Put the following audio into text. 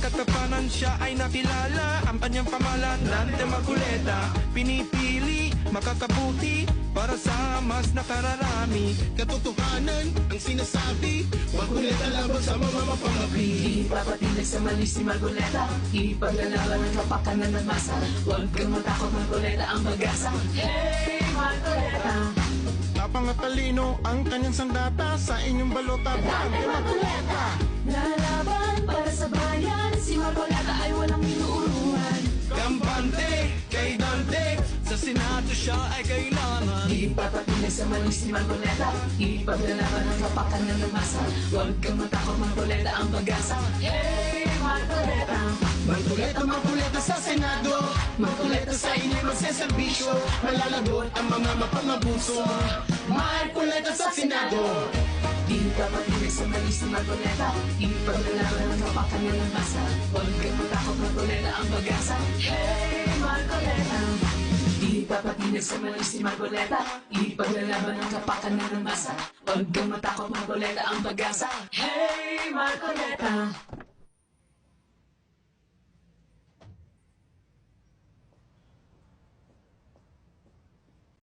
katapanan siya ay nakilala. Ang kanyang pamalan, Dante Marcoleta. Pinipili, makakabuti para sa mas nakararami. Katotohanan ang sinasabi, Marcoleta laban sa mga mapangapi. Ipapatinag sa mali si Marcoleta, ipaglalaban ang kapakanan ng masa. Huwag kang matakot, Marcoleta ang pag-asa. Hey, Marcoleta! Tapang at talino ang kanyang sandata, sa inyong balota, Dante Marcoleta. Lalaban para sa bayan, si Marcoleta ay walang inuuruan. Kampante kay Dante, sa Senado siya ay kailangan. Ipapatinag sa mali si Marcoleta, ipaglalaban ang kapakanan ng masa. Huwag kang matakot, Marcoleta ang pag-asa. Hey, Marcoleta! Marcoleta, Marcoleta sa Senado, Marcoleta sa inyong magseserbisyo. Malalagot ang mga mapangabuso, Marcoleta sa Senado. Ipapatinag sa mali si Marcoleta, ipaglalaban ang kapakanan ng masa. Huwag kang matakot, Marcoleta ang pag-asa. Hey, Marcoleta! Ipapatinag sa mali si Marcoleta, ipaglalaban ang kapakanan ng masa. Huwag kang matakot, Marcoleta ang pag-asa. Hey, Marcoleta!